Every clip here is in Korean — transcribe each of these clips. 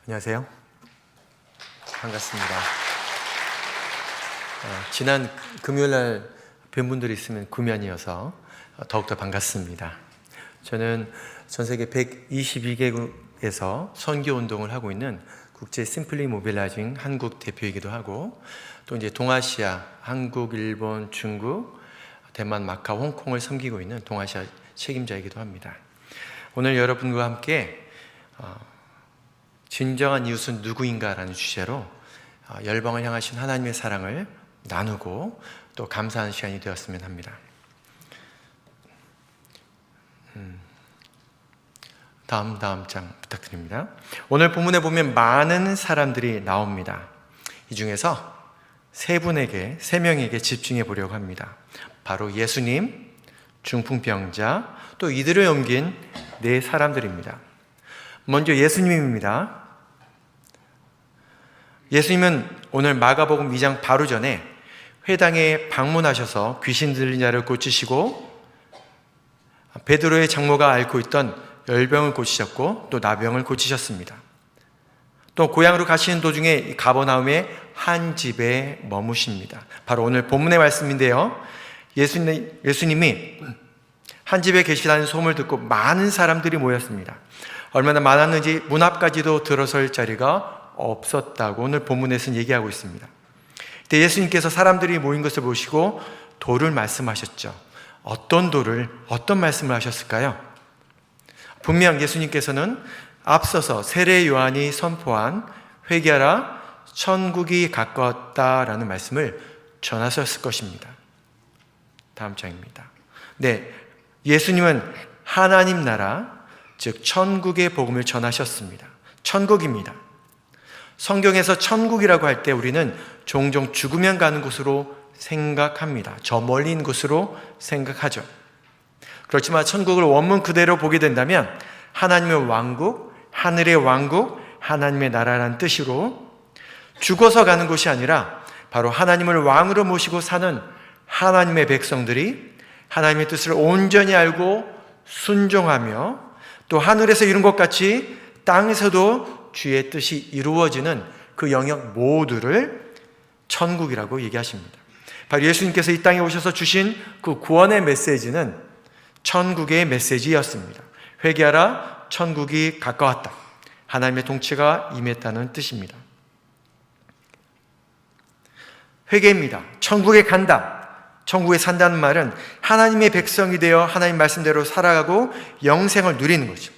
안녕하세요. 반갑습니다. 지난 금요일날 뵌 분들이 있으면 구면이어서 더욱더 반갑습니다. 저는 전 세계 122개국에서 선교운동을 하고 있는 국제 심플리 모빌라이징 한국 대표이기도 하고, 또 이제 동아시아, 한국, 일본, 중국, 대만, 마카오, 홍콩을 섬기고 있는 동아시아 책임자이기도 합니다. 오늘 여러분과 함께 진정한 이웃은 누구인가라는 주제로 열방을 향하신 하나님의 사랑을 나누고 또 감사하는 시간이 되었으면 합니다. 다음 장 부탁드립니다. 오늘 본문에 보면 많은 사람들이 나옵니다. 이 중에서 세 명에게 집중해 보려고 합니다. 바로 예수님, 중풍병자, 또 이들을 옮긴 네 사람들입니다. 먼저 예수님입니다. 예수님은 오늘 마가복음 2장 바로 전에 회당에 방문하셔서 귀신 들린 자를 고치시고, 베드로의 장모가 앓고 있던 열병을 고치셨고, 또 나병을 고치셨습니다. 또 고향으로 가시는 도중에 가버나움의 한 집에 머무십니다. 바로 오늘 본문의 말씀인데요, 예수님이 한 집에 계시다는 소문을 듣고 많은 사람들이 모였습니다. 얼마나 많았는지 문 앞까지도 들어설 자리가 없었다고 오늘 본문에서는 얘기하고 있습니다. 그때 예수님께서 사람들이 모인 것을 보시고 도를 말씀하셨죠. 어떤 말씀을 하셨을까요? 분명 예수님께서는 앞서서 세례 요한이 선포한 회개하라, 천국이 가까웠다라는 말씀을 전하셨을 것입니다. 다음 장입니다. 네, 예수님은 하나님 나라, 즉 천국의 복음을 전하셨습니다. 천국입니다. 성경에서 천국이라고 할 때 우리는 종종 죽으면 가는 곳으로 생각합니다. 저 멀리 있는 곳으로 생각하죠. 그렇지만 천국을 원문 그대로 보게 된다면 하나님의 왕국, 하늘의 왕국, 하나님의 나라라는 뜻으로 죽어서 가는 곳이 아니라 바로 하나님을 왕으로 모시고 사는 하나님의 백성들이 하나님의 뜻을 온전히 알고 순종하며, 또 하늘에서 이룬 것 같이 땅에서도 주의 뜻이 이루어지는 그 영역 모두를 천국이라고 얘기하십니다. 바로 예수님께서 이 땅에 오셔서 주신 그 구원의 메시지는 천국의 메시지였습니다. 회개하라, 천국이 가까웠다. 하나님의 통치가 임했다는 뜻입니다. 회개입니다. 천국에 간다. 천국에 산다는 말은 하나님의 백성이 되어 하나님 말씀대로 살아가고 영생을 누리는 거죠.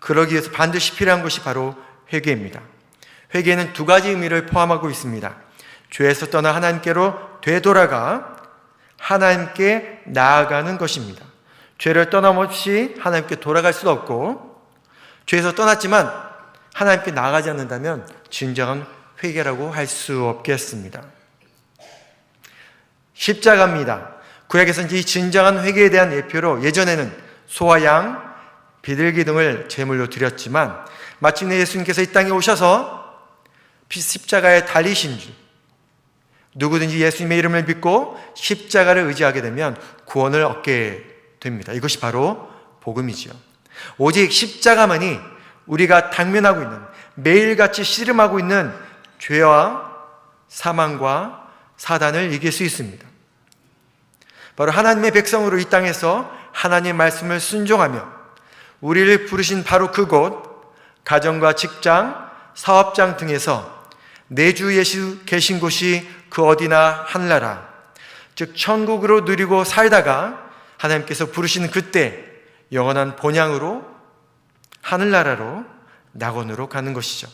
그러기 위해서 반드시 필요한 것이 바로 회개입니다. 회개는 두 가지 의미를 포함하고 있습니다. 죄에서 떠나 하나님께로 되돌아가 하나님께 나아가는 것입니다. 죄를 떠남없이 하나님께 돌아갈 수도 없고, 죄에서 떠났지만 하나님께 나아가지 않는다면 진정한 회개라고 할 수 없겠습니다. 십자가입니다. 구약에서는 이 진정한 회개에 대한 예표로 예전에는 소와 양, 비둘기 등을 제물로 드렸지만, 마침내 예수님께서 이 땅에 오셔서 십자가에 달리신 줄, 누구든지 예수님의 이름을 믿고 십자가를 의지하게 되면 구원을 얻게 됩니다. 이것이 바로 복음이죠. 오직 십자가만이 우리가 당면하고 있는, 매일같이 씨름하고 있는 죄와 사망과 사단을 이길 수 있습니다. 바로 하나님의 백성으로 이 땅에서 하나님의 말씀을 순종하며 우리를 부르신 바로 그곳, 가정과 직장, 사업장 등에서 내주 예수 계신 곳이 그 어디나 하늘나라, 즉 천국으로 누리고 살다가 하나님께서 부르시는 그때 영원한 본향으로, 하늘나라로, 낙원으로 가는 것이죠.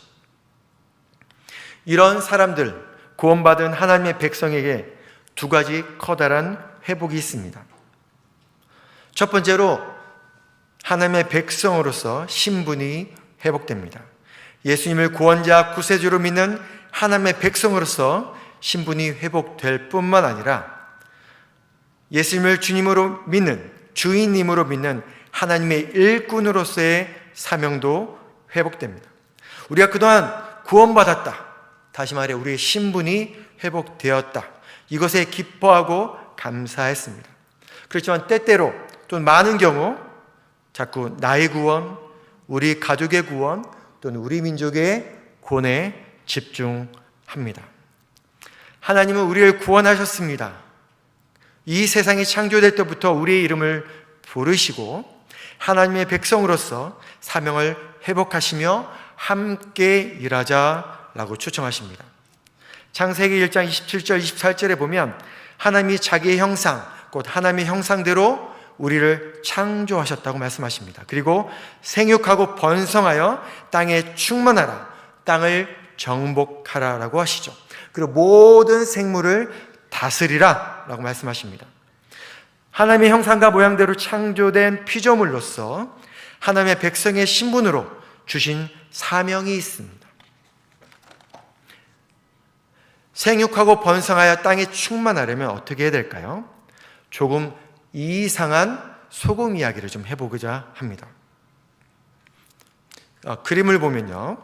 이런 사람들, 구원받은 하나님의 백성에게 두 가지 커다란 회복이 있습니다. 첫 번째로 하나님의 백성으로서 신분이 회복됩니다. 예수님을 구원자, 구세주로 믿는 하나님의 백성으로서 신분이 회복될 뿐만 아니라 예수님을 주님으로 믿는, 주인님으로 믿는 하나님의 일꾼으로서의 사명도 회복됩니다. 우리가 그동안 구원받았다, 다시 말해 우리의 신분이 회복되었다, 이것에 기뻐하고 감사했습니다. 그렇지만 때때로, 또 많은 경우 자꾸 나의 구원, 우리 가족의 구원 또는 우리 민족의 구원에 집중합니다. 하나님은 우리를 구원하셨습니다. 이 세상이 창조될 때부터 우리의 이름을 부르시고 하나님의 백성으로서 사명을 회복하시며 함께 일하자라고 초청하십니다. 창세기 1장 27절 28절에 보면 하나님이 자기의 형상, 곧 하나님의 형상대로 우리를 창조하셨다고 말씀하십니다. 그리고 생육하고 번성하여 땅에 충만하라, 땅을 정복하라라고 하시죠. 그리고 모든 생물을 다스리라 라고 말씀하십니다. 하나님의 형상과 모양대로 창조된 피조물로서 하나님의 백성의 신분으로 주신 사명이 있습니다. 생육하고 번성하여 땅에 충만하려면 어떻게 해야 될까요? 조금 이상한 소금 이야기를 좀 해보고자 합니다. 그림을 보면요,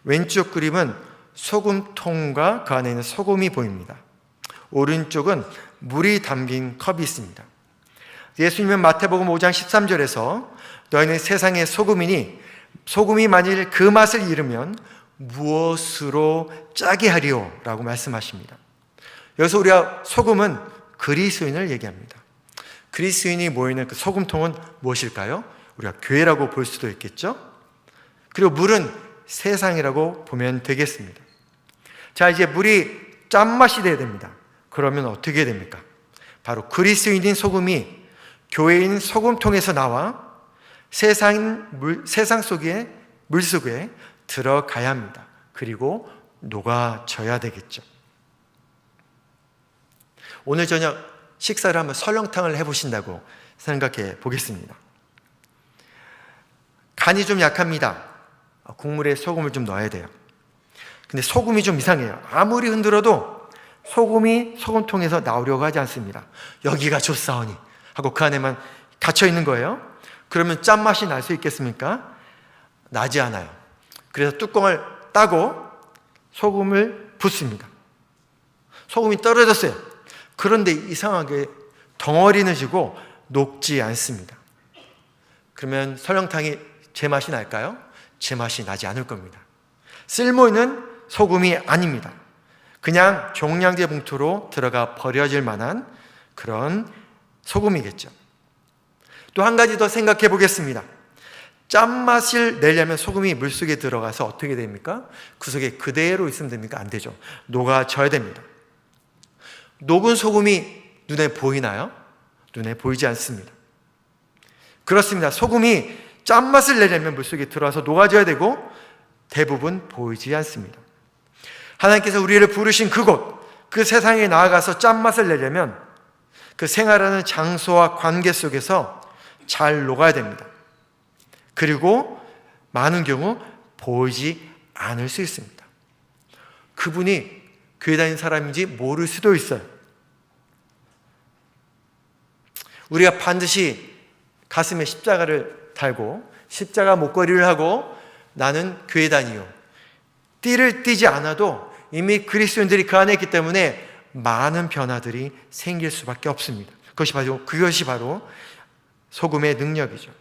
왼쪽 그림은 소금통과 그 안에 있는 소금이 보입니다. 오른쪽은 물이 담긴 컵이 있습니다. 예수님은 마태복음 5장 13절에서 너희는 세상의 소금이니 소금이 만일 그 맛을 잃으면 무엇으로 짜게 하리오? 라고 말씀하십니다. 여기서 우리가 소금은 그리스도인을 얘기합니다. 그리스도인이 모이는 그 소금통은 무엇일까요? 우리가 교회라고 볼 수도 있겠죠? 그리고 물은 세상이라고 보면 되겠습니다. 자, 이제 물이 짠맛이 돼야 됩니다. 그러면 어떻게 됩니까? 바로 그리스도인인 소금이 교회인 소금통에서 나와 세상 속에 물 속에 들어가야 합니다. 그리고 녹아져야 되겠죠. 오늘 저녁 식사를 하면 설렁탕을 해보신다고 생각해 보겠습니다. 간이 좀 약합니다. 국물에 소금을 좀 넣어야 돼요. 근데 소금이 좀 이상해요. 아무리 흔들어도 소금이 소금통에서 나오려고 하지 않습니다. 여기가 좋사오니 하고 그 안에만 갇혀 있는 거예요. 그러면 짠맛이 날 수 있겠습니까? 나지 않아요. 그래서 뚜껑을 따고 소금을 붓습니다. 소금이 떨어졌어요. 그런데 이상하게 덩어리는 지고 녹지 않습니다. 그러면 설렁탕이 제맛이 날까요? 제맛이 나지 않을 겁니다. 쓸모있는 소금이 아닙니다. 그냥 종량제 봉투로 들어가 버려질 만한 그런 소금이겠죠. 또 한 가지 더 생각해 보겠습니다. 짠맛을 내려면 소금이 물속에 들어가서 어떻게 됩니까? 그 속에 그대로 있으면 됩니까? 안 되죠. 녹아져야 됩니다. 녹은 소금이 눈에 보이나요? 눈에 보이지 않습니다. 그렇습니다. 소금이 짠맛을 내려면 물속에 들어와서 녹아져야 되고 대부분 보이지 않습니다. 하나님께서 우리를 부르신 그곳, 그 세상에 나아가서 짠맛을 내려면 그 생활하는 장소와 관계 속에서 잘 녹아야 됩니다. 그리고 많은 경우 보이지 않을 수 있습니다. 그분이 교회 다니는 사람인지 모를 수도 있어요. 우리가 반드시 가슴에 십자가를 달고 십자가 목걸이를 하고 나는 교회 다니요, 띠를 띠지 않아도 이미 그리스도인들이 그 안에 있기 때문에 많은 변화들이 생길 수밖에 없습니다. 그것이 바로 소금의 능력이죠.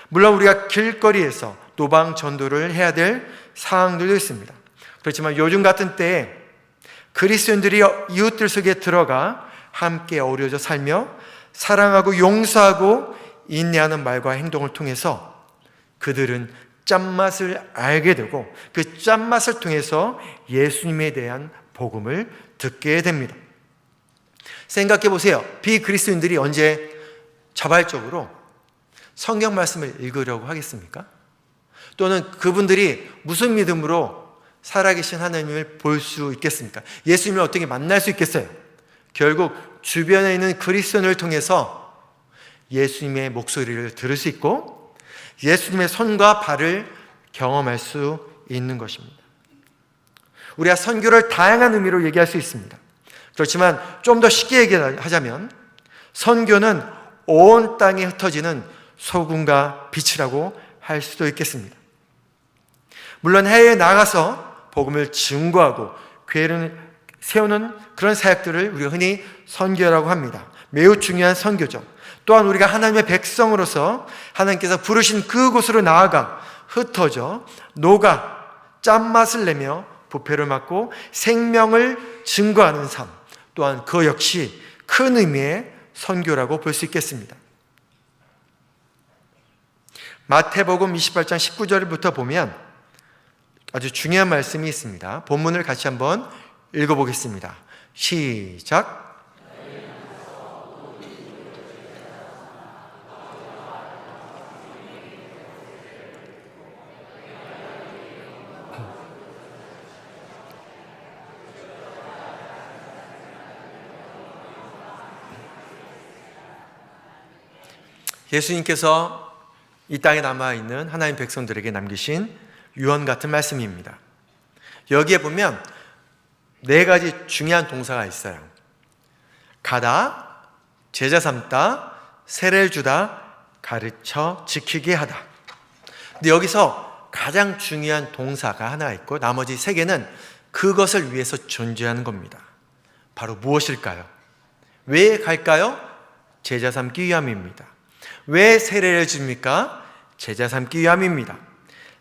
물론 우리가 길거리에서 노방 전도를 해야 될 상황들도 있습니다. 그렇지만 요즘 같은 때에 그리스도인들이 이웃들 속에 들어가 함께 어우러져 살며 사랑하고 용서하고 인내하는 말과 행동을 통해서 그들은 짠맛을 알게 되고 그 짠맛을 통해서 예수님에 대한 복음을 듣게 됩니다. 생각해 보세요. 비그리스도인들이 언제 자발적으로 성경 말씀을 읽으려고 하겠습니까? 또는 그분들이 무슨 믿음으로 살아계신 하나님을 볼 수 있겠습니까? 예수님을 어떻게 만날 수 있겠어요? 결국 주변에 있는 그리스도인을 통해서 예수님의 목소리를 들을 수 있고 예수님의 손과 발을 경험할 수 있는 것입니다. 우리가 선교를 다양한 의미로 얘기할 수 있습니다. 그렇지만 좀 더 쉽게 얘기하자면 선교는 온 땅에 흩어지는 소금과 빛이라고 할 수도 있겠습니다. 물론 해외에 나가서 복음을 증거하고 교회를 세우는 그런 사역들을 우리가 흔히 선교라고 합니다. 매우 중요한 선교죠. 또한 우리가 하나님의 백성으로서 하나님께서 부르신 그곳으로 나아가 흩어져 녹아 짠맛을 내며 부패를 막고 생명을 증거하는 삶, 또한 그 역시 큰 의미의 선교라고 볼 수 있겠습니다. 마태복음 28장 19절부터 보면 아주 중요한 말씀이 있습니다. 본문을 같이 한번 읽어보겠습니다. 시작. 예수님께서 이 땅에 남아있는 하나님 백성들에게 남기신 유언 같은 말씀입니다. 여기에 보면 4가지 중요한 동사가 있어요. 가다, 제자 삼다, 세례를 주다, 가르쳐 지키게 하다. 근데 여기서 가장 중요한 동사가 하나 있고 나머지 3개는 그것을 위해서 존재하는 겁니다. 바로 무엇일까요? 왜 갈까요? 제자 삼기 위함입니다. 왜 세례를 줍니까? 제자 삼기 위함입니다.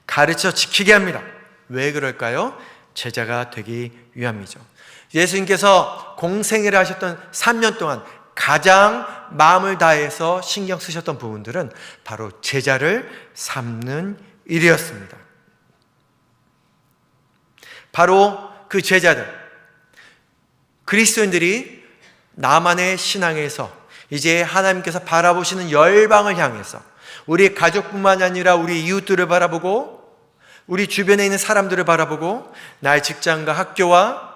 가르쳐 지키게 합니다. 왜 그럴까요? 제자가 되기 위함이죠. 예수님께서 공생애를 하셨던 3년 동안 가장 마음을 다해서 신경 쓰셨던 부분들은 바로 제자를 삼는 일이었습니다. 바로 그 제자들, 그리스도인들이 나만의 신앙에서 이제 하나님께서 바라보시는 열방을 향해서 우리 가족뿐만 아니라 우리 이웃들을 바라보고 우리 주변에 있는 사람들을 바라보고 나의 직장과 학교와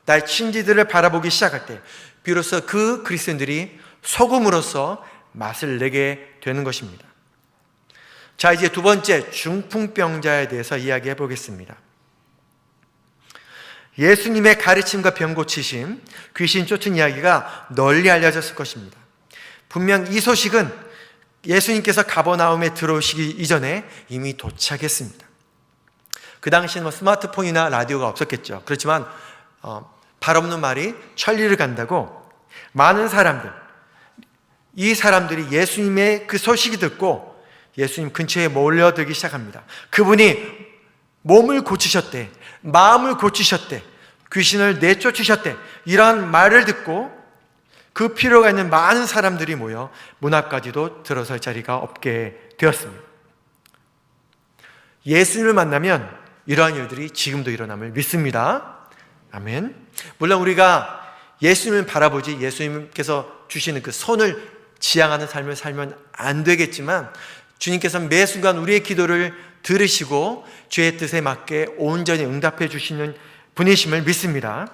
나의 친지들을 바라보기 시작할 때 비로소 그 그리스도인들이 소금으로서 맛을 내게 되는 것입니다. 자, 이제 2번째 중풍병자에 대해서 이야기해 보겠습니다. 예수님의 가르침과 병 고치심, 귀신 쫓은 이야기가 널리 알려졌을 것입니다. 분명 이 소식은 예수님께서 가버나움에 들어오시기 이전에 이미 도착했습니다. 그 당시에는 스마트폰이나 라디오가 없었겠죠. 그렇지만 발 없는 말이 천리를 간다고 많은 사람들, 이 사람들이 예수님의 그 소식이 듣고 예수님 근처에 몰려들기 시작합니다. 그분이 몸을 고치셨대, 마음을 고치셨대, 귀신을 내쫓으셨대, 이러한 말을 듣고 그 필요가 있는 많은 사람들이 모여 문 앞까지도 들어설 자리가 없게 되었습니다. 예수님을 만나면 이러한 일들이 지금도 일어남을 믿습니다. 아멘. 물론 우리가 예수님을 바라보지 예수님께서 주시는 그 손을 지향하는 삶을 살면 안 되겠지만 주님께서는 매 순간 우리의 기도를 들으시고 주의 뜻에 맞게 온전히 응답해 주시는 분이심을 믿습니다.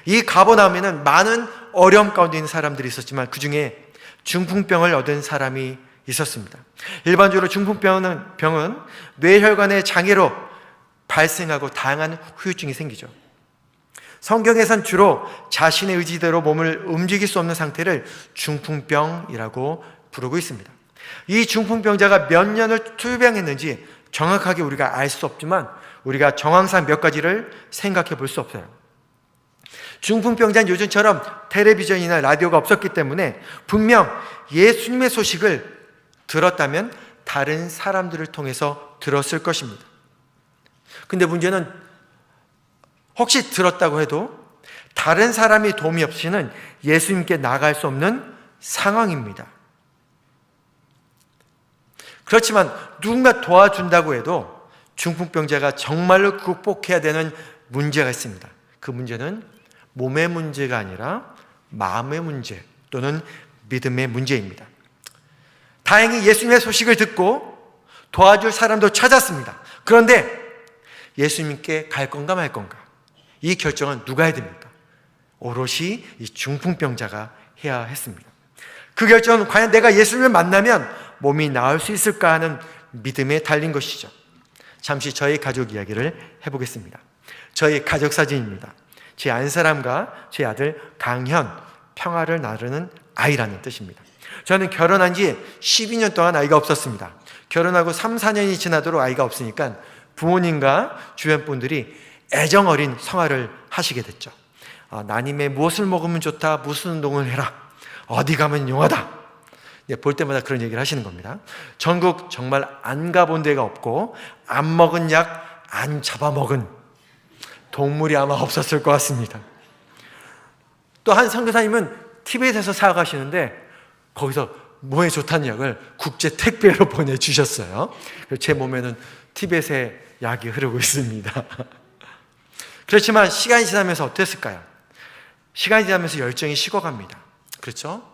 이 가버나움에는 많은 어려움 가운데 있는 사람들이 있었지만 그 중에 중풍병을 얻은 사람이 있었습니다. 일반적으로 중풍병은 뇌혈관의 장애로 발생하고 다양한 후유증이 생기죠. 성경에선 주로 자신의 의지대로 몸을 움직일 수 없는 상태를 중풍병이라고 부르고 있습니다. 이 중풍병자가 몇 년을 투병했는지 정확하게 우리가 알 수 없지만 우리가 정황상 몇 가지를 생각해 볼 수 없어요. 중풍병자는 요즘처럼 텔레비전이나 라디오가 없었기 때문에 분명 예수님의 소식을 들었다면 다른 사람들을 통해서 들었을 것입니다. 근데 문제는 혹시 들었다고 해도 다른 사람이 도움이 없이는 예수님께 나아갈 수 없는 상황입니다. 그렇지만 누군가 도와준다고 해도 중풍병자가 정말로 극복해야 되는 문제가 있습니다. 그 문제는 몸의 문제가 아니라 마음의 문제 또는 믿음의 문제입니다. 다행히 예수님의 소식을 듣고 도와줄 사람도 찾았습니다. 그런데 예수님께 갈 건가 말 건가, 이 결정은 누가 해야 됩니까? 오롯이 이 중풍병자가 해야 했습니다. 그 결정은 과연 내가 예수님을 만나면 몸이 나을 수 있을까 하는 믿음에 달린 것이죠. 잠시 저희 가족 이야기를 해보겠습니다. 저희 가족 사진입니다. 제 안사람과 제 아들 강현, 평화를 나르는 아이라는 뜻입니다. 저는 결혼한 지 12년 동안 아이가 없었습니다. 결혼하고 3, 4년이 지나도록 아이가 없으니까 부모님과 주변 분들이 애정 어린 성화를 하시게 됐죠. 나님의 무엇을 먹으면 좋다, 무슨 운동을 해라, 어디 가면 용하다. 볼 때마다 그런 얘기를 하시는 겁니다. 전국 정말 안 가본 데가 없고 안 먹은 약 안 잡아먹은 동물이 아마 없었을 것 같습니다. 또 한 선교사님은 티벳에서 사역하시는데 거기서 몸에 좋다는 약을 국제 택배로 보내주셨어요. 제 몸에는 티벳의 약이 흐르고 있습니다. 그렇지만 시간이 지나면서 어땠을까요? 시간이 지나면서 열정이 식어갑니다. 그렇죠?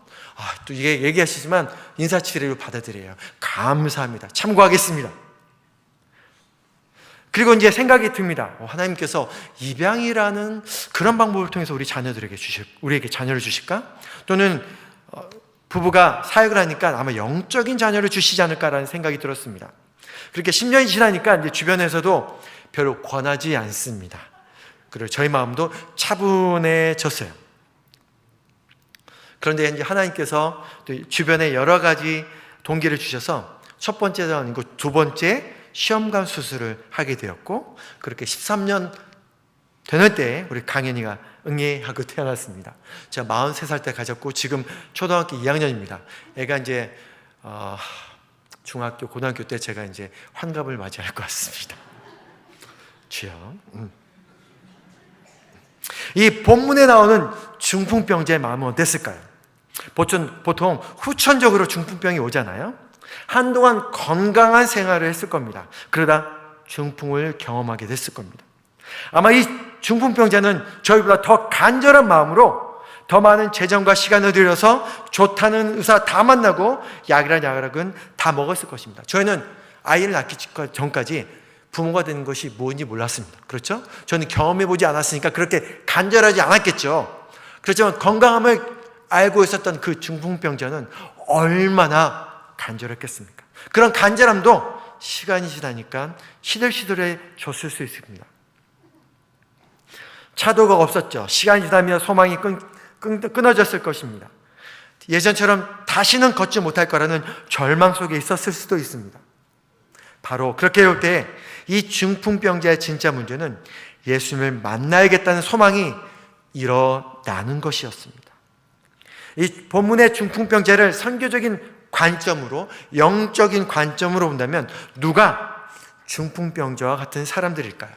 또 이게 얘기하시지만 인사치레로 받아들여요. 감사합니다. 참고하겠습니다. 그리고 이제 생각이 듭니다. 하나님께서 입양이라는 그런 방법을 통해서 우리에게 자녀를 주실까? 또는 부부가 사역을 하니까 아마 영적인 자녀를 주시지 않을까라는 생각이 들었습니다. 그렇게 10년이 지나니까 이제 주변에서도 별로 권하지 않습니다. 그리고 저희 마음도 차분해졌어요. 그런데 이제 하나님께서 또 주변에 여러 가지 동기를 주셔서 첫 번째도 아니고 두 번째 시험관 수술을 하게 되었고, 그렇게 13년 되는 때에 우리 강현이가 응애하고 태어났습니다. 제가 43살 때 가졌고 지금 초등학교 2학년입니다. 애가 이제 중학교, 고등학교 때 제가 이제 환갑을 맞이할 것 같습니다. 주여. 이 본문에 나오는 중풍병자의 마음은 어땠을까요? 보통 후천적으로 중풍병이 오잖아요. 한동안 건강한 생활을 했을 겁니다. 그러다 중풍을 경험하게 됐을 겁니다. 아마 이 중풍병자는 저희보다 더 간절한 마음으로 더 많은 재정과 시간을 들여서 좋다는 의사 다 만나고 약은 다 먹었을 것입니다. 저희는 아이를 낳기 전까지 부모가 되는 것이 뭔지 몰랐습니다. 그렇죠? 저는 경험해보지 않았으니까 그렇게 간절하지 않았겠죠. 그렇지만 건강함을 알고 있었던 그 중풍병자는 얼마나 간절했겠습니까? 그런 간절함도 시간이 지나니까 시들시들해졌을 수 있습니다. 차도가 없었죠. 시간이 지나면 소망이 끊어졌을 것입니다. 예전처럼 다시는 걷지 못할 거라는 절망 속에 있었을 수도 있습니다. 바로 그렇게 올 때 이 중풍병자의 진짜 문제는 예수님을 만나야겠다는 소망이 일어나는 것이었습니다. 이 본문의 중풍병자를 선교적인 관점으로, 영적인 관점으로 본다면 누가 중풍병자와 같은 사람들일까요?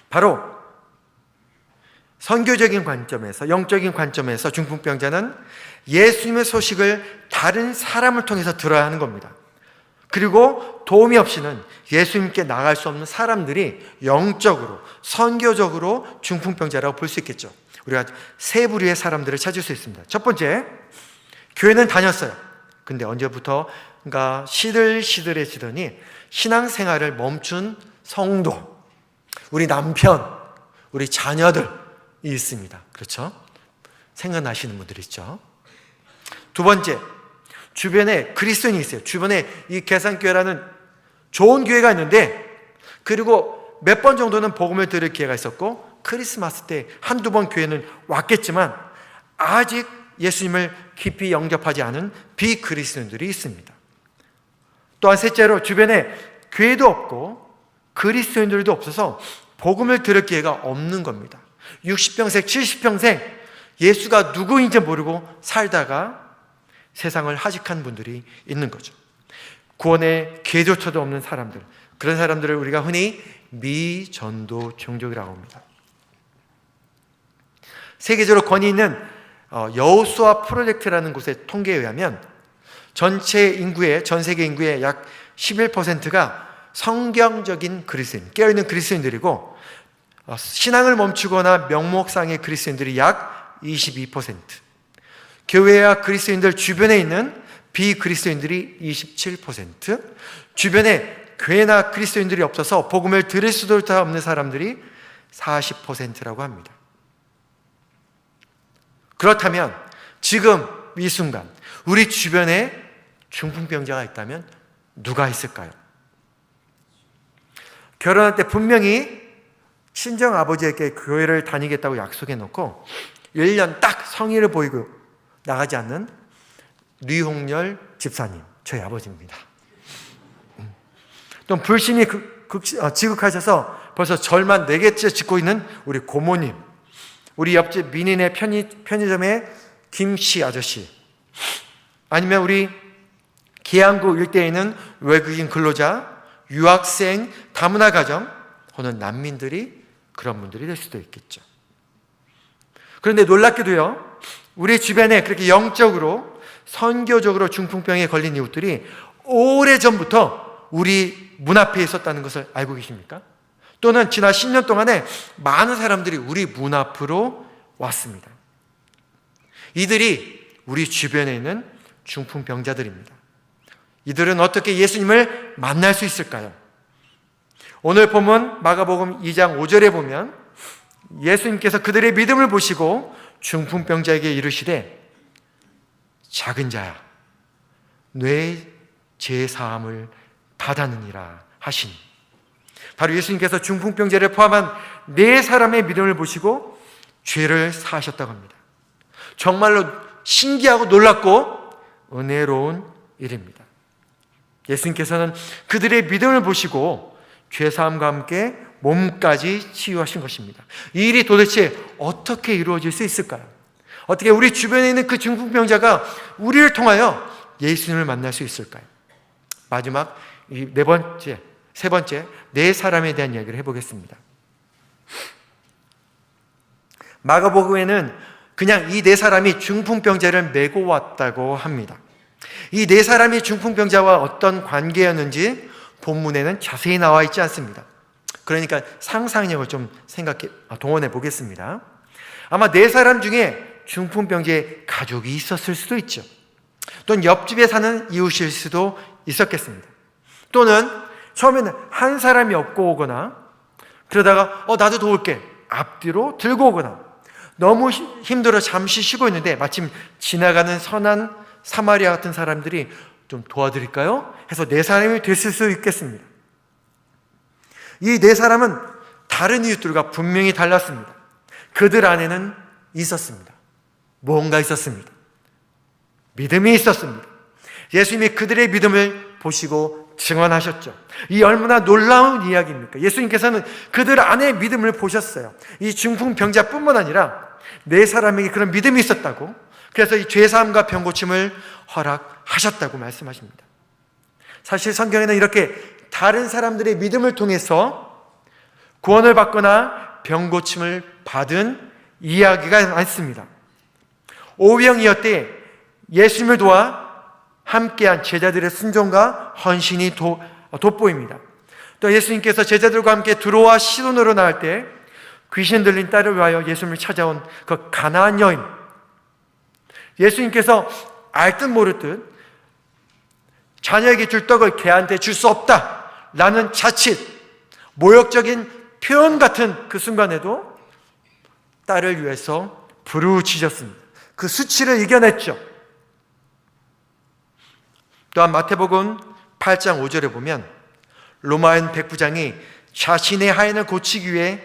바로 선교적인 관점에서, 영적인 관점에서 중풍병자는 예수님의 소식을 다른 사람을 통해서 들어야 하는 겁니다. 그리고 도움이 없이는 예수님께 나갈 수 없는 사람들이 영적으로, 선교적으로 중풍병자라고 볼 수 있겠죠. 우리가 세 부류의 사람들을 찾을 수 있습니다. 첫 번째, 교회는 다녔어요. 근데 언제부터인가 시들시들해지더니 신앙생활을 멈춘 성도, 우리 남편, 우리 자녀들이 있습니다. 그렇죠? 생각나시는 분들 있죠? 두 번째, 주변에 그리스도인이 있어요. 주변에 이 계산교회라는 좋은 교회가 있는데, 그리고 몇 번 정도는 복음을 들을 기회가 있었고 크리스마스 때 한두 번 교회는 왔겠지만 아직 예수님을 깊이 영접하지 않은 비그리스도인들이 있습니다. 또한 셋째로, 주변에 교회도 없고 그리스도인들도 없어서 복음을 들을 기회가 없는 겁니다. 60평생, 70평생 예수가 누구인지 모르고 살다가 세상을 하직한 분들이 있는 거죠. 구원의 기회조차도 없는 사람들, 그런 사람들을 우리가 흔히 미전도 종족이라고 합니다. 세계적으로 권위 있는 여호수아 프로젝트라는 곳의 통계에 의하면 전 세계 인구의 약 11%가 성경적인 그리스도인, 깨어있는 그리스도인들이고, 신앙을 멈추거나 명목상의 그리스도인들이 약 22%, 교회와 그리스도인들 주변에 있는 비그리스도인들이 27%, 주변에 교회나 그리스도인들이 없어서 복음을 들을 수도 없는 사람들이 40%라고 합니다. 그렇다면 지금 이 순간 우리 주변에 중풍병자가 있다면 누가 있을까요? 결혼할 때 분명히 친정아버지에게 교회를 다니겠다고 약속해 놓고 1년 딱 성의를 보이고 나가지 않는 류홍렬 집사님, 저희 아버지입니다. 또 불신이 지극하셔서 벌써 절만 4개째 짓고 있는 우리 고모님, 우리 옆집 민인의 편의점의 김씨 아저씨, 아니면 우리 계양구 일대에는 외국인 근로자, 유학생, 다문화 가정 혹은 난민들이 그런 분들이 될 수도 있겠죠. 그런데 놀랍게도요, 우리 주변에 그렇게 영적으로 선교적으로 중풍병에 걸린 이웃들이 오래전부터 우리 문 앞에 있었다는 것을 알고 계십니까? 또는 지난 10년 동안에 많은 사람들이 우리 문 앞으로 왔습니다. 이들이 우리 주변에 있는 중풍병자들입니다. 이들은 어떻게 예수님을 만날 수 있을까요? 오늘 본문 마가복음 2장 5절에 보면 예수님께서 그들의 믿음을 보시고 중풍병자에게 이르시되 작은 자야 내 죄사함을 받았느니라 하시니, 바로 예수님께서 중풍병자를 포함한 네 사람의 믿음을 보시고 죄를 사하셨다고 합니다. 정말로 신기하고 놀랍고 은혜로운 일입니다. 예수님께서는 그들의 믿음을 보시고 죄사함과 함께 몸까지 치유하신 것입니다. 이 일이 도대체 어떻게 이루어질 수 있을까요? 어떻게 우리 주변에 있는 그 중풍병자가 우리를 통하여 예수님을 만날 수 있을까요? 마지막 세 번째 네 사람에 대한 이야기를 해보겠습니다. 마가복음에는 그냥 이 네 사람이 중풍병자를 메고 왔다고 합니다. 이 네 사람이 중풍병자와 어떤 관계였는지 본문에는 자세히 나와 있지 않습니다. 그러니까 상상력을 좀 동원해 보겠습니다. 아마 네 사람 중에 중풍병자의 가족이 있었을 수도 있죠. 또는 옆집에 사는 이웃일 수도 있었겠습니다. 또는 처음에는 한 사람이 업고 오거나 그러다가 나도 도울게 앞뒤로 들고 오거나 너무 힘들어 잠시 쉬고 있는데 마침 지나가는 선한 사마리아 같은 사람들이 좀 도와드릴까요? 해서 네 사람이 됐을 수 있겠습니다. 이 네 사람은 다른 이웃들과 분명히 달랐습니다. 그들 안에는 있었습니다. 뭔가 있었습니다. 믿음이 있었습니다. 예수님이 그들의 믿음을 보시고 증언하셨죠. 이 얼마나 놀라운 이야기입니까? 예수님께서는 그들 안에 믿음을 보셨어요. 이 중풍병자뿐만 아니라 네 사람에게 그런 믿음이 있었다고, 그래서 이 죄사함과 병고침을 허락하셨다고 말씀하십니다. 사실 성경에는 이렇게 다른 사람들의 믿음을 통해서 구원을 받거나 병고침을 받은 이야기가 많습니다. 오병이어 때 예수님을 도와 함께한 제자들의 순종과 헌신이 돋보입니다. 또 예수님께서 제자들과 함께 두로와 시돈으로 나갈 때 귀신 들린 딸을 위하여 예수님을 찾아온 그 가나안 여인, 예수님께서 알 듯 모를 듯 자녀에게 줄 떡을 개한테 줄 수 없다라는 자칫 모욕적인 표현 같은 그 순간에도 딸을 위해서 부르짖었습니다. 그 수치를 이겨냈죠. 또한 마태복음 8장 5절에 보면 로마인 백부장이 자신의 하인을 고치기 위해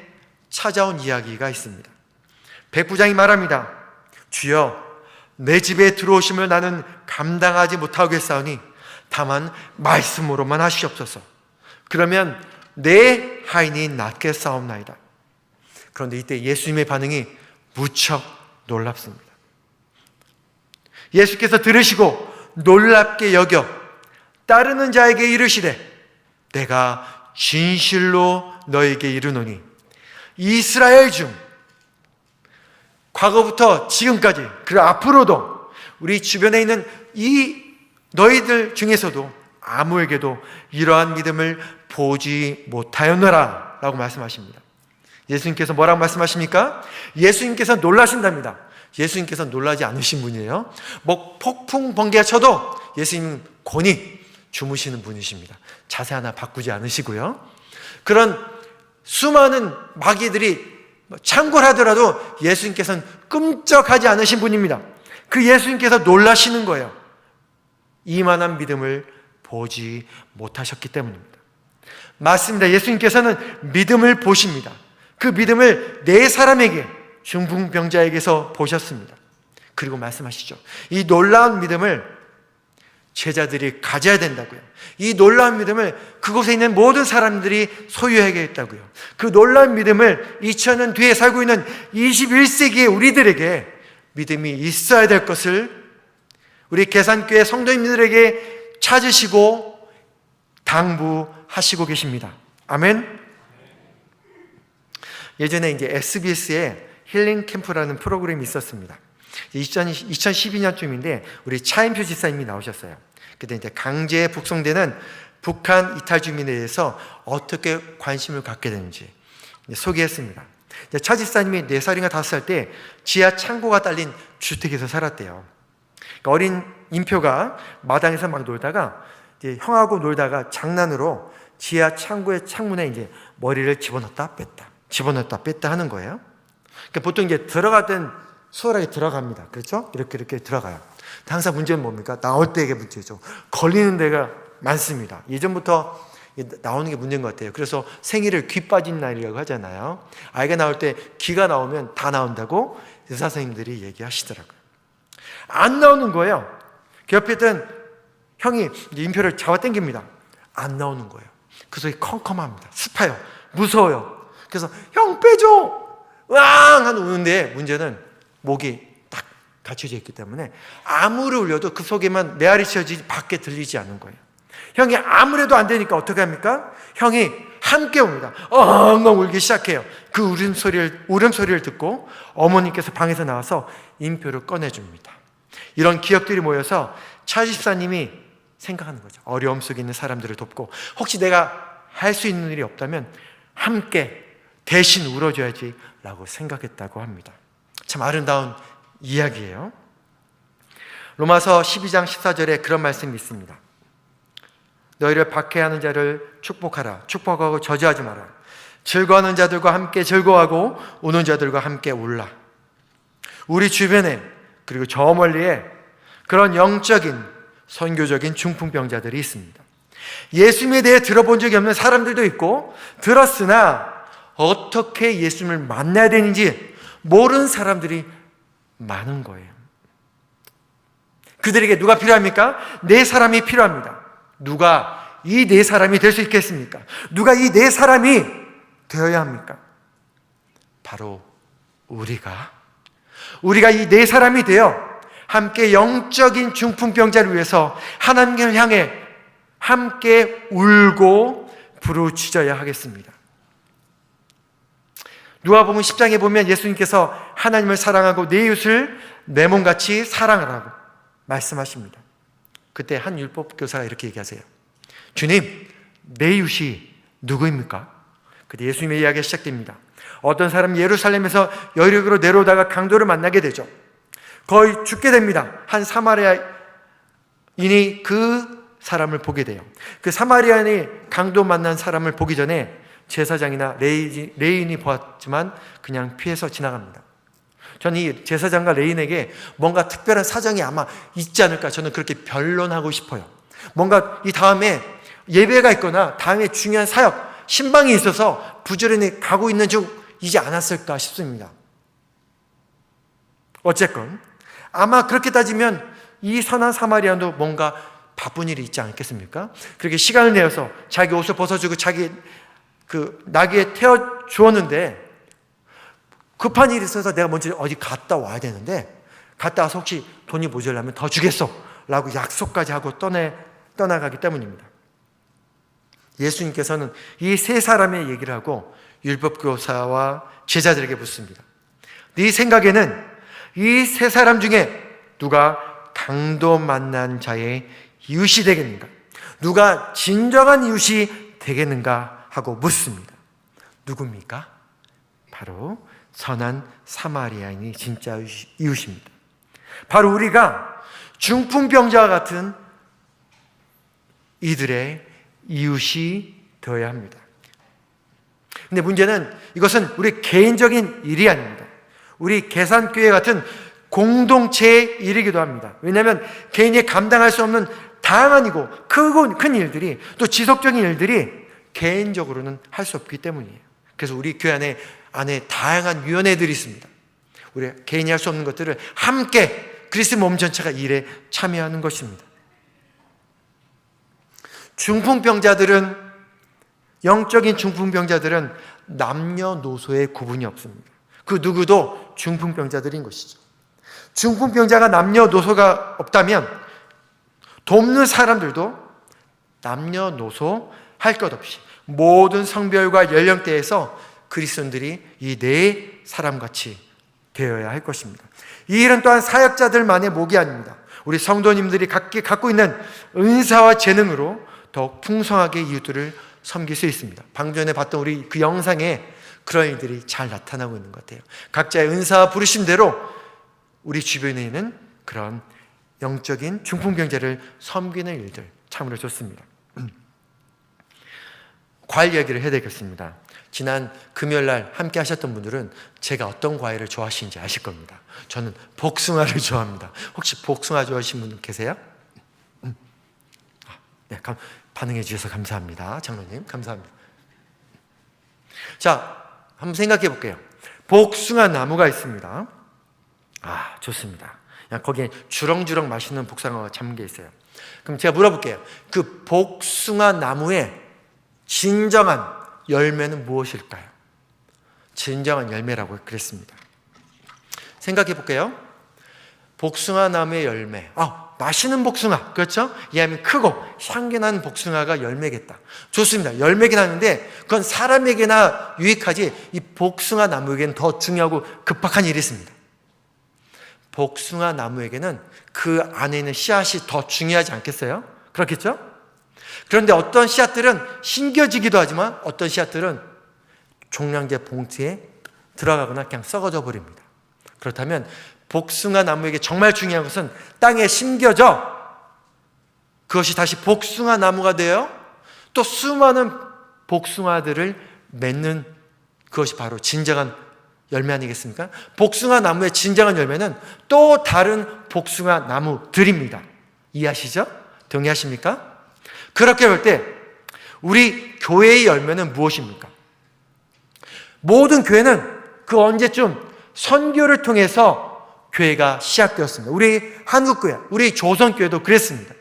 찾아온 이야기가 있습니다. 백부장이 말합니다. 주여, 내 집에 들어오심을 나는 감당하지 못하겠사오니 다만 말씀으로만 하시옵소서. 그러면 내 하인이 낫겠사옵나이다. 그런데 이때 예수님의 반응이 무척 놀랍습니다. 예수께서 들으시고 놀랍게 여겨 따르는 자에게 이르시되 내가 진실로 너에게 이르노니 이스라엘 중 과거부터 지금까지 그리고 앞으로도 우리 주변에 있는 이 너희들 중에서도 아무에게도 이러한 믿음을 보지 못하였노라 라고 말씀하십니다. 예수님께서 뭐라고 말씀하십니까? 예수님께서 놀라신답니다. 예수님께서 놀라지 않으신 분이에요. 폭풍 번개가 쳐도 예수님은 곤히 주무시는 분이십니다. 자세 하나 바꾸지 않으시고요. 그런 수많은 마귀들이 창궐하더라도 예수님께서는 끔찍하지 않으신 분입니다. 그 예수님께서 놀라시는 거예요. 이만한 믿음을 보지 못하셨기 때문입니다. 맞습니다. 예수님께서는 믿음을 보십니다. 그 믿음을 네 사람에게, 중풍병자에게서 보셨습니다. 그리고 말씀하시죠. 이 놀라운 믿음을 제자들이 가져야 된다고요. 이 놀라운 믿음을 그곳에 있는 모든 사람들이 소유하겠다고요. 그 놀라운 믿음을 2000년 뒤에 살고 있는 21세기의 우리들에게 믿음이 있어야 될 것을 우리 계산교회 성도님들에게 찾으시고 당부하시고 계십니다. 아멘. 예전에 이제 SBS에 힐링 캠프라는 프로그램이 있었습니다. 2012년쯤인데 우리 차인표 지사님이 나오셨어요. 그때 이제 강제 북송되는 북한 이탈 주민에 대해서 어떻게 관심을 갖게 되는지 소개했습니다. 차 지사님이 4살인가 5살 때 지하 창고가 딸린 주택에서 살았대요. 그러니까 어린 인표가 마당에서 막 놀다가 이제 형하고 놀다가 장난으로 지하 창고의 창문에 이제 머리를 집어넣었다 뺐다 하는 거예요. 그러니까 보통 이제 들어가던 수월하게 들어갑니다. 그렇죠? 이렇게 들어가요. 항상 문제는 뭡니까? 나올 때가 문제죠. 걸리는 데가 많습니다. 예전부터 나오는 게 문제인 것 같아요. 그래서 생일을 귀 빠진 날이라고 하잖아요. 아이가 나올 때 귀가 나오면 다 나온다고 의사 선생님들이 얘기하시더라고요. 안 나오는 거예요. 그 옆에 있던 형이 인표를 잡아당깁니다. 안 나오는 거예요. 그 소리 컴컴합니다. 습해요. 무서워요. 그래서 형 빼줘! 왕! 하는 우는데 문제는 목이 딱 갖춰져 있기 때문에 아무리 울려도 그 속에만 메아리 씌어지지 밖에 들리지 않는 거예요. 형이 아무래도 안 되니까 어떻게 합니까? 형이 함께 옵니다. 엉엉 울기 시작해요. 그 울음소리를 듣고 어머니께서 방에서 나와서 인표를 꺼내줍니다. 이런 기억들이 모여서 차 집사님이 생각하는 거죠. 어려움 속에 있는 사람들을 돕고 혹시 내가 할 수 있는 일이 없다면 함께 대신 울어줘야지 라고 생각했다고 합니다. 참 아름다운 이야기예요. 로마서 12장 14절에 그런 말씀이 있습니다. 너희를 박해하는 자를 축복하라. 축복하고 저주하지 마라. 즐거워하는 자들과 함께 즐거워하고 우는 자들과 함께 울라. 우리 주변에 그리고 저 멀리에 그런 영적인 선교적인 중풍병자들이 있습니다. 예수님에 대해 들어본 적이 없는 사람들도 있고 들었으나 어떻게 예수님을 만나야 되는지 모르는 사람들이 많은 거예요. 그들에게 누가 필요합니까? 네 사람이 필요합니다. 누가 이 네 사람이 될 수 있겠습니까? 누가 이 네 사람이 되어야 합니까? 바로 우리가 이 네 사람이 되어 함께 영적인 중풍병자를 위해서 하나님을 향해 함께 울고 부르짖어야 하겠습니다. 누가복음 10장에 보면 예수님께서 하나님을 사랑하고 내 이웃을 내 몸같이 사랑하라고 말씀하십니다. 그때 한 율법 교사가 이렇게 얘기하세요. 주님, 내 이웃이 누구입니까? 그때 예수님의 이야기가 시작됩니다. 어떤 사람이 예루살렘에서 여리고로 내려오다가 강도를 만나게 되죠. 거의 죽게 됩니다. 한 사마리아인이 그 사람을 보게 돼요. 그 사마리아인이 강도 만난 사람을 보기 전에 제사장이나 레인이 보았지만 그냥 피해서 지나갑니다. 저는 이 제사장과 레인에게 뭔가 특별한 사정이 아마 있지 않을까 저는 그렇게 변론하고 싶어요. 뭔가 이 다음에 예배가 있거나 다음에 중요한 사역, 신방이 있어서 부지런히 가고 있는 중이지 않았을까 싶습니다. 어쨌건 아마 그렇게 따지면 이 선한 사마리아도 뭔가 바쁜 일이 있지 않겠습니까? 그렇게 시간을 내어서 자기 옷을 벗어주고 자기 그 나귀에 태워 주었는데 급한 일이 있어서 내가 먼저 어디 갔다 와야 되는데 갔다 와서 혹시 돈이 모자라면 더 주겠어 라고 약속까지 하고 떠나가기 때문입니다. 예수님께서는 이 세 사람의 얘기를 하고 율법교사와 제자들에게 묻습니다. 네 생각에는 이 세 사람 중에 누가 강도 만난 자의 이웃이 되겠는가? 누가 진정한 이웃이 되겠는가? 하고 묻습니다. 누굽니까? 바로 선한 사마리아인이 진짜 이웃입니다. 바로 우리가 중풍병자와 같은 이들의 이웃이 되어야 합니다. 근데 문제는 이것은 우리 개인적인 일이 아닙니다. 우리 계산교회 같은 공동체의 일이기도 합니다. 왜냐하면 개인이 감당할 수 없는 다양한 큰 일들이 또 지속적인 일들이 개인적으로는 할 수 없기 때문이에요. 그래서 우리 교회 안에 다양한 위원회들이 있습니다. 우리 개인이 할 수 없는 것들을 함께 그리스도 몸 전체가 일에 참여하는 것입니다. 영적인 중풍병자들은 남녀노소의 구분이 없습니다. 그 누구도 중풍병자들인 것이죠. 중풍병자가 남녀노소가 없다면 돕는 사람들도 남녀노소 할 것 없이 모든 성별과 연령대에서 그리스도인들이 이 네 사람같이 되어야 할 것입니다. 이 일은 또한 사역자들만의 목이 아닙니다. 우리 성도님들이 각기 갖고 있는 은사와 재능으로 더욱 풍성하게 이웃들을 섬길 수 있습니다. 방금 전에 봤던 우리 그 영상에 그런 일들이 잘 나타나고 있는 것 같아요. 각자의 은사와 부르심대로 우리 주변에 있는 그런 영적인 중풍병자를 섬기는 일들 참으로 좋습니다. 과일 이야기를 해야 되겠습니다. 지난 금요일날 함께 하셨던 분들은 제가 어떤 과일을 좋아하시는지 아실 겁니다. 저는 복숭아를 좋아합니다. 혹시 복숭아 좋아하시는 분 계세요? 네, 반응해 주셔서 감사합니다. 장로님 감사합니다. 자, 한번 생각해 볼게요. 복숭아 나무가 있습니다. 좋습니다. 거기에 주렁주렁 맛있는 복숭아가 잠겨 있어요. 그럼 제가 물어볼게요. 그 복숭아 나무의 진정한 열매는 무엇일까요? 진정한 열매라고 그랬습니다. 생각해 볼게요. 복숭아 나무의 열매. 맛있는 복숭아. 그렇죠? 이하면 크고 향기 나는 복숭아가 열매겠다. 좋습니다. 열매긴 하는데 그건 사람에게나 유익하지 이 복숭아 나무에게는 더 중요하고 급박한 일이 있습니다. 복숭아 나무에게는 그 안에 있는 씨앗이 더 중요하지 않겠어요? 그렇겠죠? 그런데 어떤 씨앗들은 심겨지기도 하지만 어떤 씨앗들은 종량제 봉투에 들어가거나 그냥 썩어져 버립니다. 그렇다면 복숭아 나무에게 정말 중요한 것은 땅에 심겨져 그것이 다시 복숭아 나무가 되어 또 수많은 복숭아들을 맺는 그것이 바로 진정한 열매 아니겠습니까? 복숭아 나무의 진정한 열매는 또 다른 복숭아 나무들입니다. 이해하시죠? 동의하십니까? 그렇게 볼 때 우리 교회의 열매는 무엇입니까? 모든 교회는 그 언제쯤 선교를 통해서 교회가 시작되었습니다. 우리 한국교회, 우리 조선교회도 그랬습니다.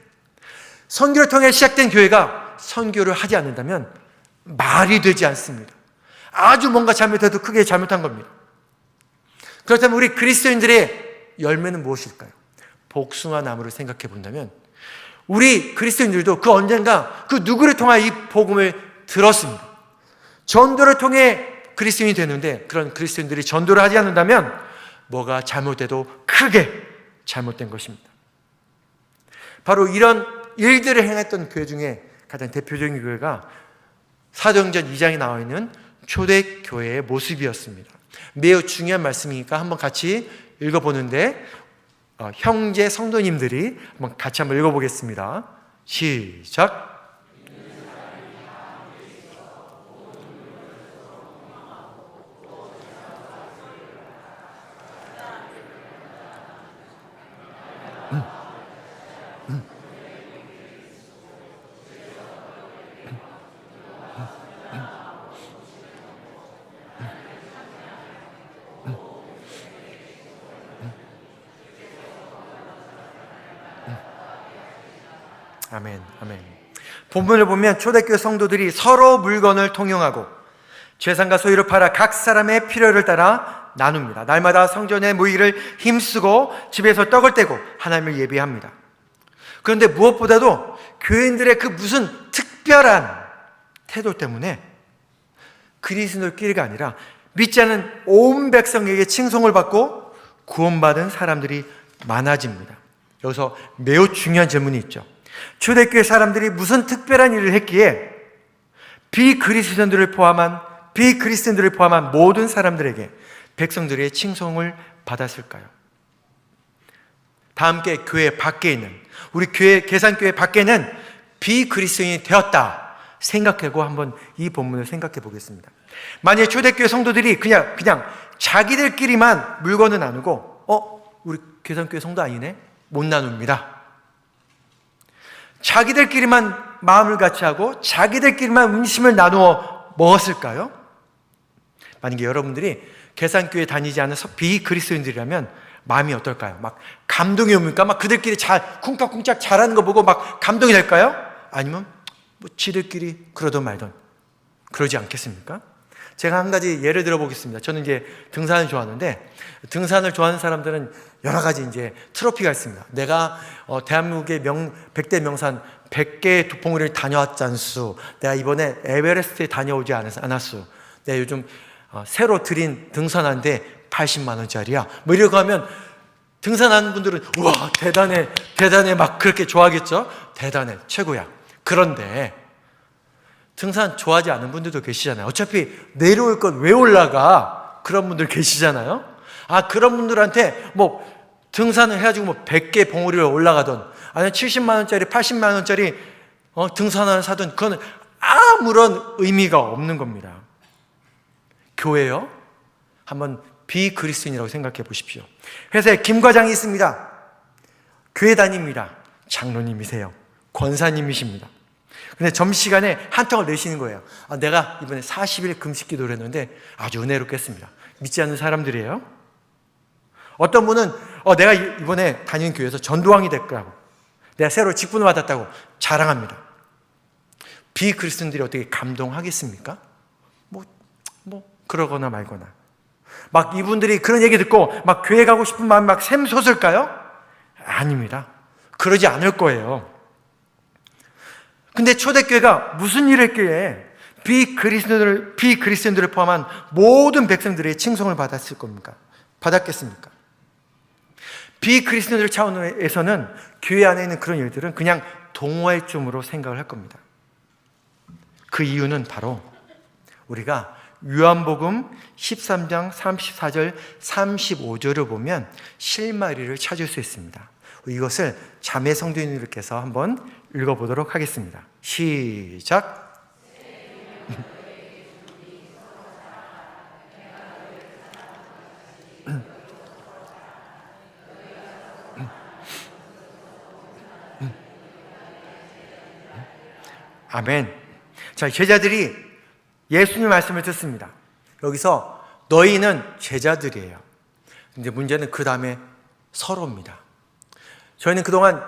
선교를 통해 시작된 교회가 선교를 하지 않는다면 말이 되지 않습니다. 아주 뭔가 잘못해도 크게 잘못한 겁니다. 그렇다면 우리 그리스도인들의 열매는 무엇일까요? 복숭아 나무를 생각해 본다면 우리 그리스도인들도 그 언젠가 그 누구를 통해 이 복음을 들었습니다. 전도를 통해 그리스도인이 되는데 그런 그리스도인들이 전도를 하지 않는다면 뭐가 잘못돼도 크게 잘못된 것입니다. 바로 이런 일들을 행했던 교회 중에 가장 대표적인 교회가 사도행전 2장에 나와 있는 초대교회의 모습이었습니다. 매우 중요한 말씀이니까 한번 같이 읽어보는데 형제 성도님들이 한번 같이 한번 읽어보겠습니다. 시작. 아멘, 아멘. 본문을 보면 초대교회 성도들이 서로 물건을 통용하고 재산과 소유를 팔아 각 사람의 필요를 따라 나눕니다. 날마다 성전에 모이기를 힘쓰고 집에서 떡을 떼고 하나님을 예배합니다. 그런데 무엇보다도 교인들의 그 무슨 특별한 태도 때문에 그리스도인들끼리가 아니라 믿지 않은 온 백성에게 칭송을 받고 구원받은 사람들이 많아집니다. 여기서 매우 중요한 질문이 있죠. 초대교회 사람들이 무슨 특별한 일을 했기에 비그리스도인들을 포함한 모든 사람들에게 백성들의 칭송을 받았을까요? 다 함께 교회 밖에 있는 우리 교회 계산교회 밖에는 비그리스도인이 되었다 생각하고 한번 이 본문을 생각해 보겠습니다. 만약 초대교회 성도들이 그냥 자기들끼리만 물건을 나누고 우리 계산교회 성도 아니네? 못 나눕니다. 자기들끼리만 마음을 같이 하고 자기들끼리만 음식을 나누어 먹었을까요? 만약에 여러분들이 계산교회 다니지 않은 비그리스도인들이라면 마음이 어떨까요? 막 감동이 옵니까? 막 그들끼리 잘 쿵짝쿵짝 잘하는 거 보고 막 감동이 될까요? 아니면 뭐 지들끼리 그러던 말던 그러지 않겠습니까? 제가 한 가지 예를 들어 보겠습니다. 저는 이제 등산을 좋아하는데, 등산을 좋아하는 사람들은 여러 가지 이제 트로피가 있습니다. 내가 대한민국의 100대 명산 100개의 도봉우리를 다녀왔잖수. 내가 이번에 에베레스트에 다녀오지 않았수. 내가 요즘 새로 들인 등산하는데 80만 원짜리야. 뭐 이러고 하면 등산하는 분들은 우와 대단해 대단해 막 그렇게 좋아하겠죠. 대단해 최고야. 그런데 등산 좋아하지 않는 분들도 계시잖아요. 어차피 내려올 건 왜 올라가? 그런 분들 계시잖아요. 그런 분들한테 뭐 등산을 해가지고 뭐 100개 봉우리를 올라가던, 아니면 70만 원짜리 80만 원짜리 등산화를 사든, 그건 아무런 의미가 없는 겁니다. 교회요? 한번 비그리스도인이라고 생각해 보십시오. 회사에 김 과장이 있습니다. 교회 다닙니다. 장로님이세요. 권사님이십니다. 근데 점심시간에 한턱을 내시는 거예요. 내가 이번에 40일 금식 기도를 했는데 아주 은혜롭게 했습니다. 믿지 않는 사람들이에요. 어떤 분은 내가 이번에 다니는 교회에서 전도왕이 됐다고, 내가 새로 직분을 받았다고 자랑합니다. 비그리스도인들이 어떻게 감동하겠습니까? 뭐 그러거나 말거나. 막 이분들이 그런 얘기 듣고 막 교회 가고 싶은 마음이 막 샘솟을까요? 아닙니다. 그러지 않을 거예요. 근데 초대교회가 무슨 일을 했기에 비그리스도인들을 포함한 모든 백성들의 칭송을 받았겠습니까? 비그리스도인들 차원에서는 교회 안에 있는 그런 일들은 그냥 동호회쯤으로 생각을 할 겁니다. 그 이유는 바로 우리가 요한복음 13장 34절 35절을 보면 실마리를 찾을 수 있습니다. 이것을 자매 성도님들께서 한번 읽어보도록 하겠습니다. 시작. 아멘. 자, 제자들이 예수님 말씀을 듣습니다. 여기서 너희는 제자들이에요. 근데 문제는 그 다음에 서로입니다. 저희는 그동안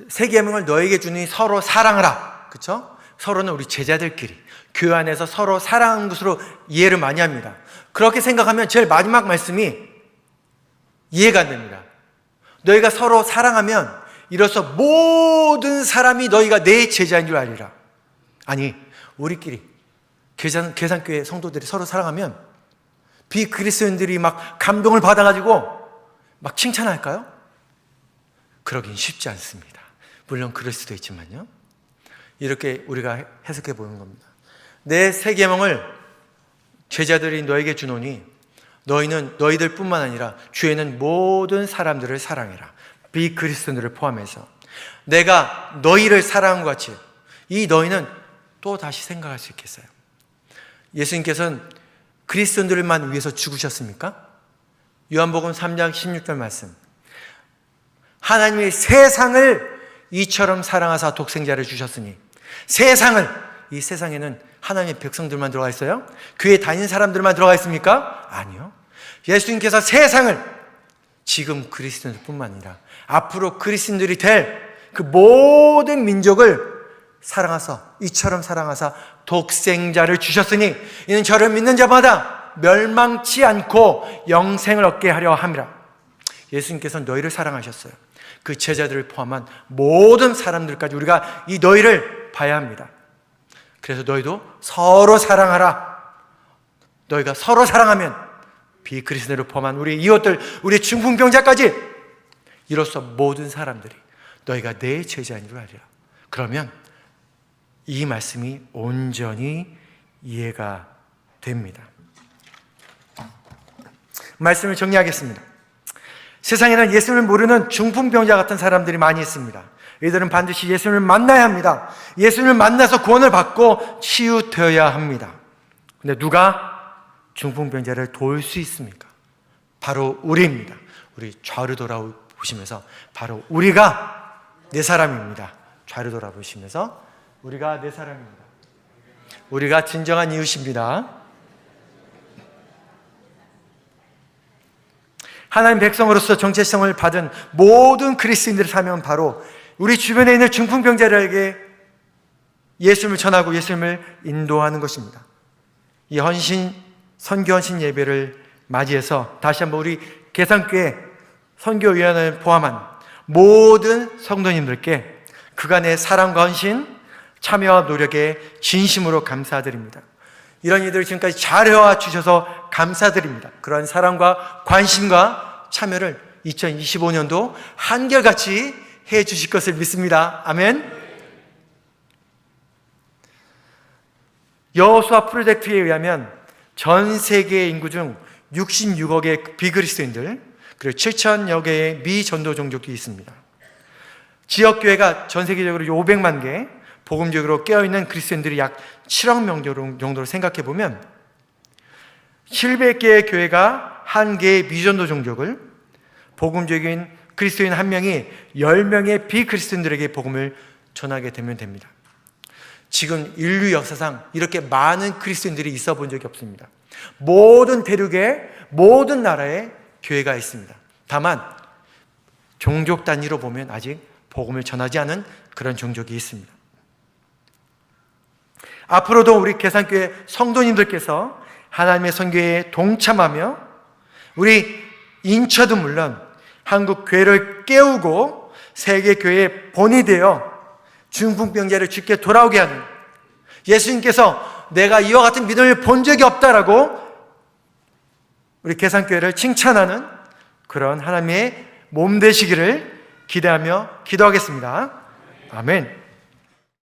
세 계명을 너에게 주니 서로 사랑하라. 그렇죠? 서로는 우리 제자들끼리 교회 안에서 서로 사랑하는 것으로 이해를 많이 합니다. 그렇게 생각하면 제일 마지막 말씀이 이해가 안 됩니다. 너희가 서로 사랑하면 이로써 모든 사람이 너희가 내 제자인 줄 알리라. 아니, 우리끼리 계산교회 성도들이 서로 사랑하면 비그리스도인들이 막 감동을 받아가지고 막 칭찬할까요? 그러긴 쉽지 않습니다. 물론 그럴 수도 있지만요. 이렇게 우리가 해석해 보는 겁니다. 내 세 계명을 제자들이 너에게 주노니 너희는 너희들 뿐만 아니라 주에는 모든 사람들을 사랑해라. 비그리스도인들을 포함해서 내가 너희를 사랑한 것 같이 이 너희는 또 다시 생각할 수 있겠어요. 예수님께서는 그리스도인들만 위해서 죽으셨습니까? 요한복음 3장 16절 말씀, 하나님이 세상을 이처럼 사랑하사 독생자를 주셨으니, 이 세상에는 하나님의 백성들만 들어가 있어요? 교회 다니는 사람들만 들어가 있습니까? 아니요. 예수님께서 세상을, 지금 그리스도인들 뿐만 아니라 앞으로 그리스도인들이 될 그 모든 민족을 이처럼 사랑하사 독생자를 주셨으니 이는 저를 믿는 자마다 멸망치 않고 영생을 얻게 하려 함이라. 예수님께서는 너희를 사랑하셨어요. 그 제자들을 포함한 모든 사람들까지 우리가 이 너희를 봐야 합니다. 그래서 너희도 서로 사랑하라. 너희가 서로 사랑하면 비그리스도인을 포함한 우리 이웃들, 우리 중풍병자까지 이로써 모든 사람들이 너희가 내 제자인 줄 알리라. 그러면 이 말씀이 온전히 이해가 됩니다. 말씀을 정리하겠습니다. 세상에는 예수님을 모르는 중풍병자 같은 사람들이 많이 있습니다. 이들은 반드시 예수님을 만나야 합니다. 예수님을 만나서 구원을 받고 치유되어야 합니다. 근데 누가 중풍병자를 도울 수 있습니까? 바로 우리입니다. 우리 좌우를 돌아보시면서 바로 우리가 내 사람입니다. 좌우를 돌아보시면서 우리가 내 사람입니다. 우리가 진정한 이웃입니다. 하나님 백성으로서 정체성을 받은 모든 그리스도인들의 사명은 바로 우리 주변에 있는 중풍병자들에게 예수님을 전하고 예수님을 인도하는 것입니다. 이 선교 헌신 예배를 맞이해서 다시 한번 우리 계산교회 선교위원회를 포함한 모든 성도님들께 그간의 사랑과 헌신, 참여와 노력에 진심으로 감사드립니다. 이런 일들을 지금까지 잘 해와 주셔서 감사드립니다. 그러한 사랑과 관심과 참여를 2025년도 한결같이 해 주실 것을 믿습니다. 아멘. 여호수아 프로젝트에 의하면 전 세계 인구 중 66억의 비그리스도인들, 그리고 7천여 개의 미전도 종족이 있습니다. 지역교회가 전 세계적으로 500만 개, 복음적으로 깨어있는 그리스도인들이 약 7억 명 정도로 생각해 보면 700개의 교회가 한 개의 미전도 종족을, 복음적인 그리스도인 한 명이 10명의 비그리스도인들에게 복음을 전하게 되면 됩니다. 지금 인류 역사상 이렇게 많은 그리스도인들이 있어 본 적이 없습니다. 모든 대륙에, 모든 나라에 교회가 있습니다. 다만 종족 단위로 보면 아직 복음을 전하지 않은 그런 종족이 있습니다. 앞으로도 우리 계산교회 성도님들께서 하나님의 선교에 동참하며 우리 인처도 물론 한국 교회를 깨우고 세계 교회의 본이 되어 중풍병자를 죽게 돌아오게 하는, 예수님께서 내가 이와 같은 믿음을 본 적이 없다라고 우리 계산교회를 칭찬하는 그런 하나님의 몸 되시기를 기대하며 기도하겠습니다. 아멘.